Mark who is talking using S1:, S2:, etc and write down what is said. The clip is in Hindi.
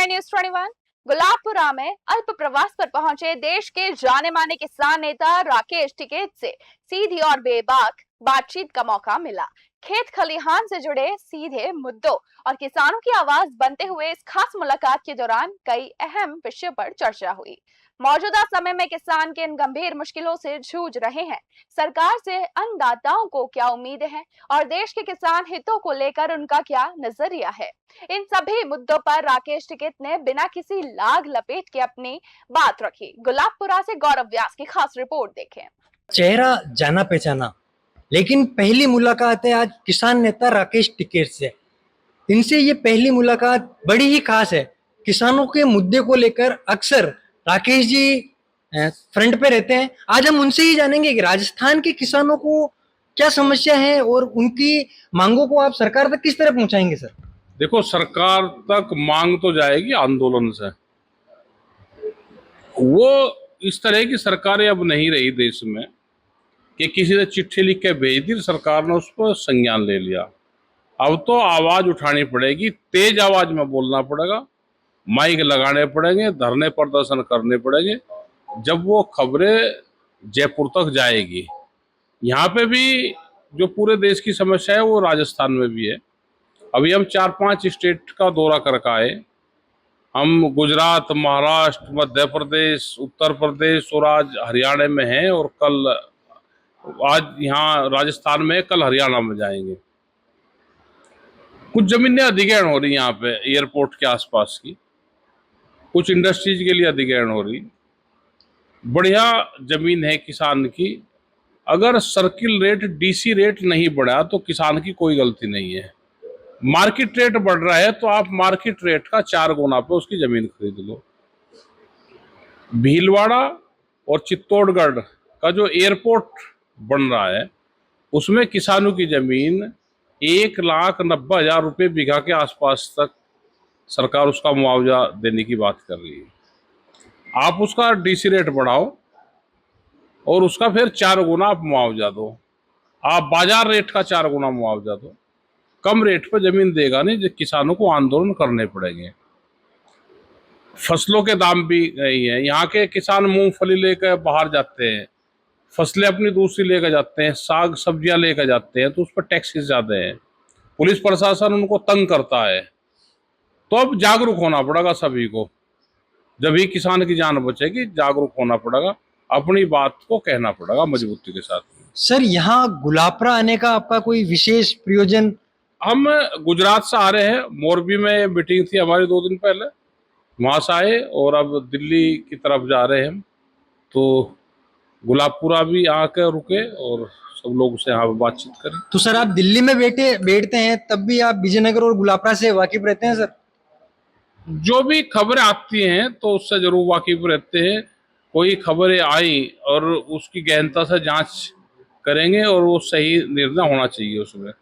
S1: CNI News 21 गुलाबपुरा में अल्प प्रवास पर पहुंचे देश के जाने माने किसान नेता राकेश टिकैत से सीधी और बेबाक बातचीत का मौका मिला। खेत खलिहान से जुड़े सीधे मुद्दों और किसानों की आवाज बनते हुए इस खास मुलाकात के दौरान कई अहम विषयों पर चर्चा हुई। मौजूदा समय में किसान किन गंभीर मुश्किलों से जूझ रहे हैं, सरकार से अन्नदाताओं को क्या उम्मीदें हैं और देश के किसान हितों को लेकर उनका क्या नजरिया है, इन सभी मुद्दों पर राकेश टिकैत ने बिना किसी लाग लपेट के अपनी बात रखी। गुलाबपुरा से गौरव व्यास की खास रिपोर्ट देखें।
S2: चेहरा जाना पहचाना, लेकिन पहली मुलाकात है आज किसान नेता राकेश टिकैत से। इनसे ये पहली मुलाकात बड़ी ही खास है। किसानों के मुद्दे को लेकर अक्सर राकेश जी फ्रंट पे रहते हैं। आज हम उनसे ही जानेंगे कि राजस्थान के किसानों को क्या समस्या है और उनकी मांगों को आप सरकार तक किस तरह पहुंचाएंगे सर।
S3: देखो, सरकार तक मांग तो जाएगी आंदोलन से। वो इस तरह की सरकारें अब नहीं रही देश में कि किसी ने चिट्ठी लिख के भेज दी, सरकार ने उस पर संज्ञान ले लिया। अब तो आवाज उठानी पड़ेगी, तेज आवाज में बोलना पड़ेगा, माइक लगाने पड़ेंगे, धरने प्रदर्शन करने पड़ेंगे। जब वो खबरें जयपुर तक जाएगी, यहाँ पे भी जो पूरे देश की समस्या है वो राजस्थान में भी है। अभी हम 4-5 स्टेट का दौरा करके आए। हम गुजरात, महाराष्ट्र, मध्य प्रदेश, उत्तर प्रदेश और आज हरियाणा में हैं और आज यहाँ राजस्थान में, कल हरियाणा में जाएंगे। कुछ जमीनें अधिग्रहण हो रही यहाँ पे एयरपोर्ट के आसपास की, कुछ इंडस्ट्रीज के लिए अधिग्रहण हो रही। बढ़िया जमीन है किसान की। अगर सर्किल रेट, डीसी रेट नहीं बढ़ा तो किसान की कोई गलती नहीं है। मार्केट रेट बढ़ रहा है तो आप मार्केट रेट का 4 गुना पे उसकी जमीन खरीद लो। भीलवाड़ा और चित्तौड़गढ़ का जो एयरपोर्ट बन रहा है उसमें किसानों की जमीन 1,90,000 रुपये बीघा के आसपास तक सरकार उसका मुआवजा देने की बात कर रही है। आप उसका डीसी रेट बढ़ाओ और उसका फिर 4 गुना आप मुआवजा दो। आप बाजार रेट का 4 गुना मुआवजा दो। कम रेट पर जमीन देगा नहीं, जो किसानों को आंदोलन करने पड़ेंगे। फसलों के दाम भी नहीं है। यहाँ के किसान मूंगफली लेकर बाहर जाते हैं, फसलें अपनी दूसरी लेकर जाते हैं, साग सब्जियां लेकर जाते हैं, तो उस पर टैक्सेस ज़्यादा है। पुलिस प्रशासन उनको तंग करता है। तो अब जागरूक होना पड़ेगा सभी को। जब ही किसान की जान बचेगी, जागरूक होना पड़ेगा, अपनी बात को कहना पड़ेगा मजबूती के साथ।
S2: सर, यहाँ गुलाबपुरा आने का आपका कोई विशेष प्रयोजन?
S3: हम गुजरात से आ रहे हैं। मोरबी में मीटिंग थी हमारी 2 दिन पहले, वहाँ से आए और अब दिल्ली की तरफ जा रहे हैं हम। तो गुलाबपुरा भी आकर रुके और सब लोग से यहाँ बातचीत करें।
S2: तो सर, आप दिल्ली में बैठते हैं तब भी आप विजयनगर और गुलाबपुरा से वाकिफ रहते हैं सर?
S3: जो भी खबरें आती हैं तो उससे जरूर वाकिफ रहते हैं। कोई खबरें आई और उसकी गहनता से जांच करेंगे और वो सही निर्णय होना चाहिए उसमें।